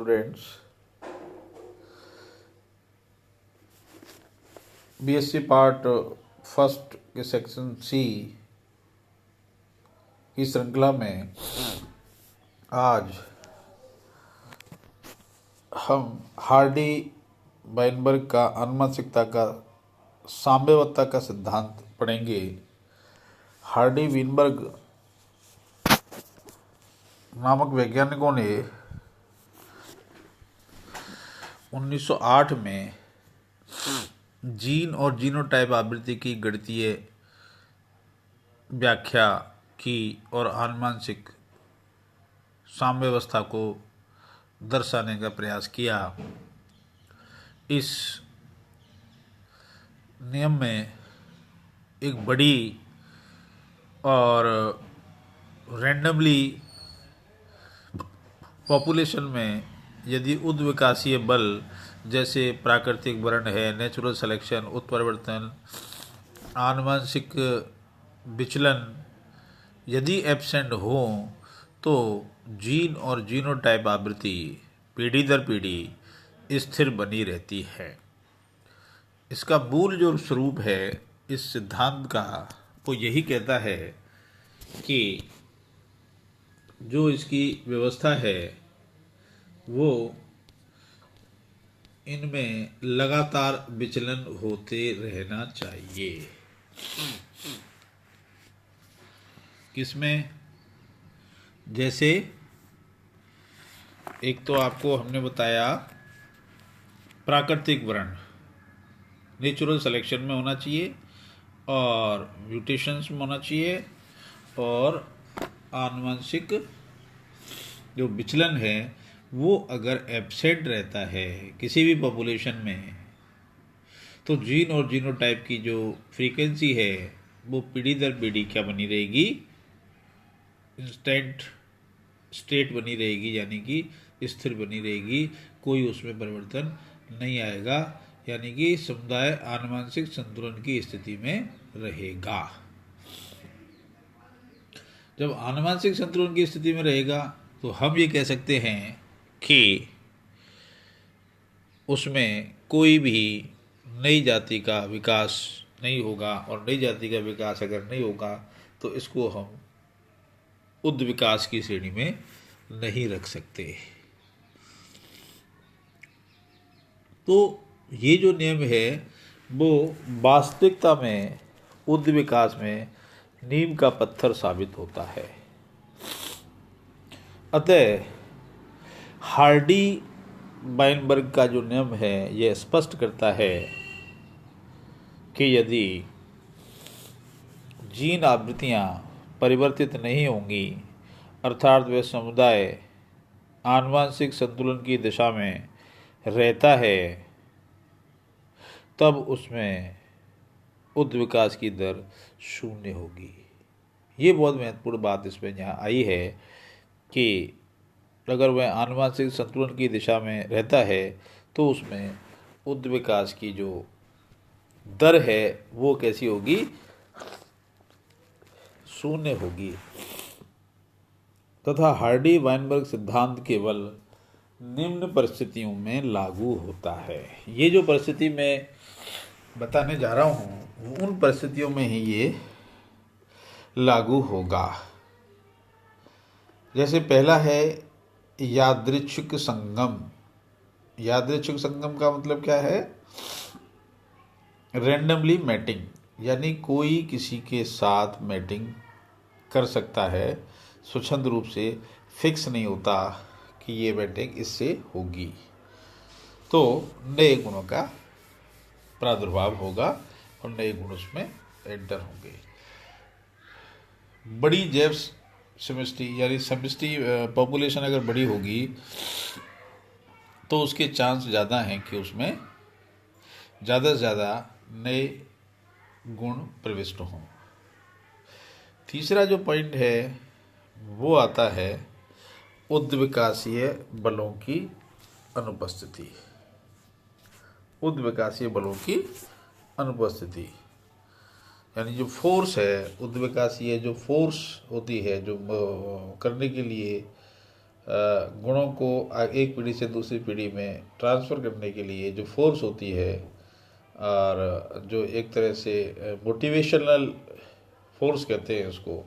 Students, BSc part first के section C की श्रृंखला में आज हम हार्डी वाइनबर्ग का आनुवंशिकता का साम्यवस्था का सिद्धांत पढ़ेंगे। हार्डी वाइनबर्ग नामक वैज्ञानिकों ने 1908 में जीन और जीनोटाइप आवृत्ति की गणितीय व्याख्या की और आनुवंशिक साम्यावस्था को दर्शाने का प्रयास किया। इस नियम में एक बड़ी और रैंडमली पॉपुलेशन में यदि उद्विकासीय बल जैसे प्राकृतिक वर्ण है, नेचुरल सिलेक्शन, उत्परिवर्तन, आनुवंशिक विचलन यदि एब्सेंट हो तो जीन और जीनोटाइप आवृत्ति पीढ़ी दर पीढ़ी स्थिर बनी रहती है। इसका मूल जो स्वरूप है इस सिद्धांत का वो यही कहता है कि जो इसकी व्यवस्था है वो इनमें लगातार विचलन होते रहना चाहिए। किसमें? जैसे एक तो आपको हमने बताया प्राकृतिक वर्ण नेचुरल सिलेक्शन में होना चाहिए और म्यूटेशंस में होना चाहिए, और आनुवंशिक जो विचलन है वो अगर एब्सेंट रहता है किसी भी पॉपुलेशन में तो जीन और जीनोटाइप की जो फ्रीक्वेंसी है वो पीढ़ी दर पीढ़ी क्या बनी रहेगी? इंस्टेंट स्टेट बनी रहेगी, यानी कि स्थिर बनी रहेगी, कोई उसमें परिवर्तन नहीं आएगा, यानी कि समुदाय आनुवंशिक संतुलन की स्थिति में रहेगा। जब आनुवंशिक संतुलन की स्थिति में रहेगा तो हम ये कह सकते हैं कि उसमें कोई भी नई जाति का विकास नहीं होगा, और नई जाति का विकास अगर नहीं होगा तो इसको हम उद्विकास की श्रेणी में नहीं रख सकते। तो ये जो नियम है वो वास्तविकता में उद्विकास में नींव का पत्थर साबित होता है। अतः हार्डी वाइनबर्ग का जो नियम है यह स्पष्ट करता है कि यदि जीन आवृत्तियाँ परिवर्तित नहीं होंगी, अर्थात वे समुदाय आनुवंशिक संतुलन की दिशा में रहता है, तब उसमें उद्विकास की दर 0 होगी। ये बहुत महत्वपूर्ण बात इसमें यहाँ आई है कि अगर वह आनुवंशिक संतुलन की दिशा में रहता है तो उसमें उद्विकास की जो दर है वो कैसी होगी? 0 होगी। तथा हार्डी वाइनबर्ग सिद्धांत केवल निम्न परिस्थितियों में लागू होता है। ये जो परिस्थिति मैं बताने जा रहा हूँ उन परिस्थितियों में ही ये लागू होगा। जैसे पहला है यादृच्छिक संगम। यादृच्छिक संगम का मतलब क्या है? रैंडमली मैटिंग, यानी कोई किसी के साथ मैटिंग कर सकता है, स्वच्छंद रूप से फिक्स नहीं होता कि ये मैटिंग इससे होगी, तो नए गुणों का प्रादुर्भाव होगा और नए गुण उसमें एंटर होंगे। बड़ी जैव समष्टि यानी समष्टि पॉपुलेशन अगर बड़ी होगी तो उसके चांस ज़्यादा हैं कि उसमें ज़्यादा से ज़्यादा नए गुण प्रविष्ट हों। तीसरा जो पॉइंट है वो आता है उद्विकासीय बलों की अनुपस्थिति। उद्विकासीय बलों की अनुपस्थिति यानी जो फोर्स है, उद्विकासीय जो फोर्स होती है जो करने के लिए गुणों को एक पीढ़ी से दूसरी पीढ़ी में ट्रांसफ़र करने के लिए जो फोर्स होती है, और जो एक तरह से मोटिवेशनल फोर्स कहते हैं उसको,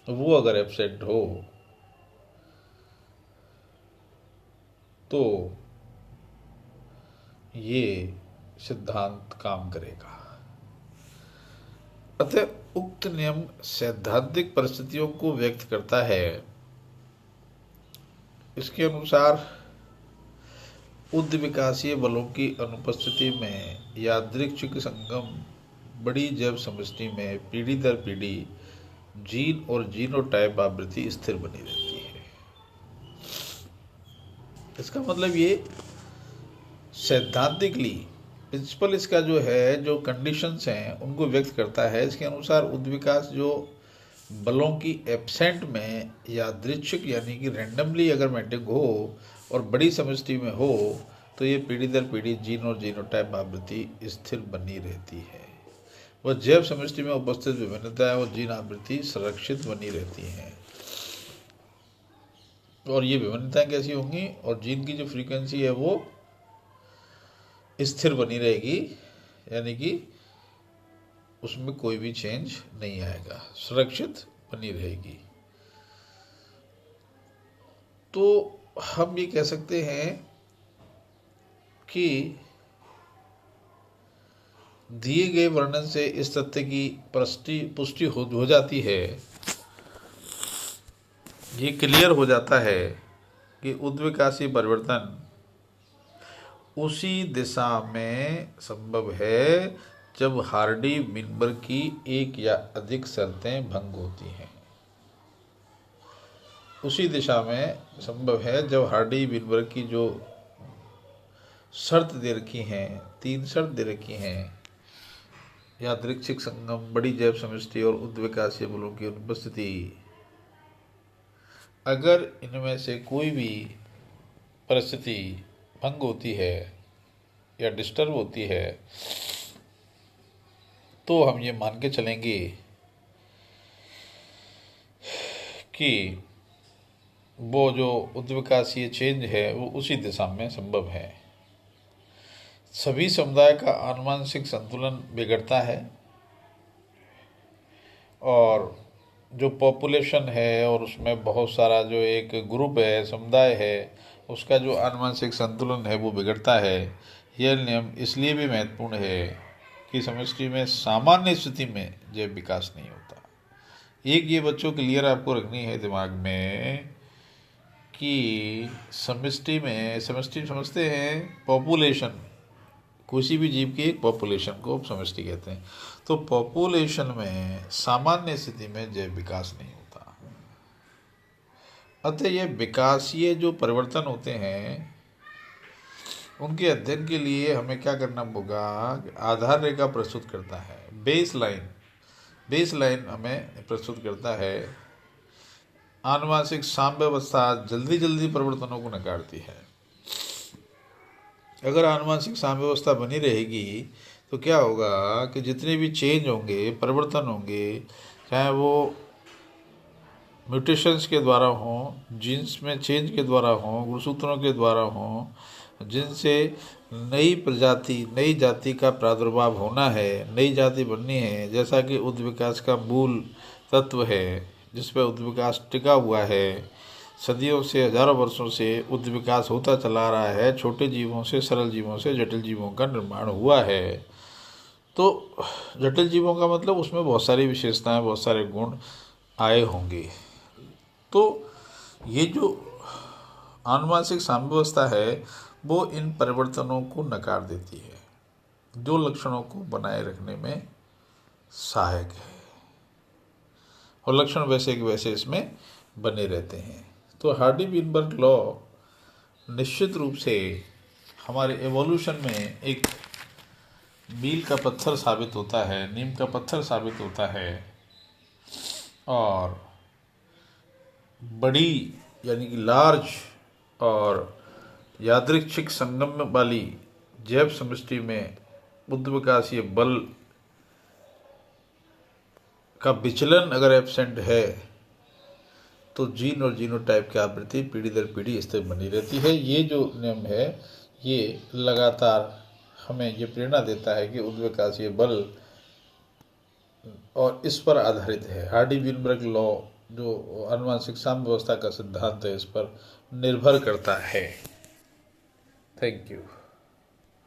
वो अगर एब्सेंट हो तो ये सिद्धांत काम करेगा। अतः उक्त नियम सैद्धांतिक परिस्थितियों को व्यक्त करता है। इसके अनुसार उद्विकासीय बलों की अनुपस्थिति में यादृच्छिक संगम बड़ी जैव समष्टि में पीढ़ी दर पीढ़ी जीन और जीनोटाइप आवृत्ति स्थिर बनी रहती है। इसका मतलब ये सैद्धांतिकली प्रिंसिपल इसका जो है, जो कंडीशंस हैं उनको व्यक्त करता है। इसके अनुसार उद्विकास जो बलों की एब्सेंट में यादृच्छिक यानी कि रैंडमली अगर मैटिंग हो और बड़ी समष्टि में हो तो ये पीढ़ी दर पीढ़ी जीन और जीनोटाइप आवृत्ति स्थिर बनी रहती है। वह जैव समष्टि में उपस्थित विभिन्नता और जीन आवृत्ति संरक्षित बनी रहती हैं। और ये विभिन्नताएं कैसी होंगी, और जीन की जो फ्रीक्वेंसी है वो स्थिर बनी रहेगी, यानी कि उसमें कोई भी चेंज नहीं आएगा, सुरक्षित बनी रहेगी। तो हम ये कह सकते हैं कि दिए गए वर्णन से इस तथ्य की पुष्टि हो जाती है, ये क्लियर हो जाता है कि उद्विकासी परिवर्तन उसी दिशा में संभव है जब हार्डी विनबर्ग की एक या अधिक शर्तें भंग होती हैं। उसी दिशा में संभव है जब हार्डी विनबर्ग की जो शर्त दे रखी हैं, 3 शर्त दे रखी हैं, यादृच्छिक संगम, बड़ी जैव समष्टि और उद्विकासीय बलों की अनुपस्थिति, अगर इनमें से कोई भी परिस्थिति भंग होती है या डिस्टर्ब होती है तो हम ये मान के चलेंगे कि वो जो उद्विकासीय चेंज है वो उसी दिशा में संभव है। सभी समुदाय का आनुवंशिक संतुलन बिगड़ता है और जो पॉपुलेशन है और उसमें बहुत सारा जो एक ग्रुप है, समुदाय है, उसका जो आनुवंशिक संतुलन है वो बिगड़ता है। यह नियम इसलिए भी महत्वपूर्ण है कि समष्टि में सामान्य स्थिति में जैव विकास नहीं होता। एक ये बच्चों क्लियर आपको रखनी है दिमाग में कि समष्टि में, समष्टि समझते हैं पॉपुलेशन, किसी भी जीव की एक पॉपुलेशन को समष्टि कहते हैं। तो पॉपुलेशन में सामान्य स्थिति में जैव विकास नहीं होता। अतः यह विकासीय जो परिवर्तन होते हैं उनके अध्ययन के लिए हमें क्या करना होगा, आधार रेखा प्रस्तुत करता है, बेस लाइन हमें प्रस्तुत करता है। आनुवंशिक साम्यावस्था जल्दी परिवर्तनों को नकारती है। अगर आनुवंशिक साम्यावस्था बनी रहेगी तो क्या होगा कि जितने भी चेंज होंगे, परिवर्तन होंगे, चाहे वो म्यूटेशंस के द्वारा हों, जीन्स में चेंज के द्वारा हों, गुणसूत्रों के द्वारा हों, जिनसे नई प्रजाति, नई जाति का प्रादुर्भाव होना है, नई जाति बननी है, जैसा कि उद्विकास का मूल तत्व है जिस पर उद्विकास टिका हुआ है। सदियों से, हजारों वर्षों से उद्विकास होता चला रहा है। छोटे जीवों से, सरल जीवों से जटिल जीवों का निर्माण हुआ है। तो जटिल जीवों का मतलब उसमें बहुत सारी विशेषताएं, बहुत सारे गुण आए होंगे। तो ये जो आनुवंशिक साम्यावस्था है वो इन परिवर्तनों को नकार देती है, जो लक्षणों को बनाए रखने में सहायक है, और लक्षण वैसे के वैसे इसमें बने रहते हैं। तो हार्डी विनबर्ग लॉ निश्चित रूप से हमारे एवोल्यूशन में एक मील का पत्थर साबित होता है, नीम का पत्थर साबित होता है, और बड़ी यानी कि लार्ज और यादृच्छिक संगम वाली जैव समष्टि में उद्विकासीय बल का विचलन अगर एब्सेंट है तो जीन और जीनोटाइप की आवृत्ति पीढ़ी दर पीढ़ी स्थिर बनी रहती है। ये जो नियम है ये लगातार हमें ये प्रेरणा देता है कि उद्विकासीय बल और इस पर आधारित है। हार्डी-वीनबर्ग लॉ जो आनुवंशिक साम्य व्यवस्था का सिद्धांत है इस पर निर्भर करता है। Thank you.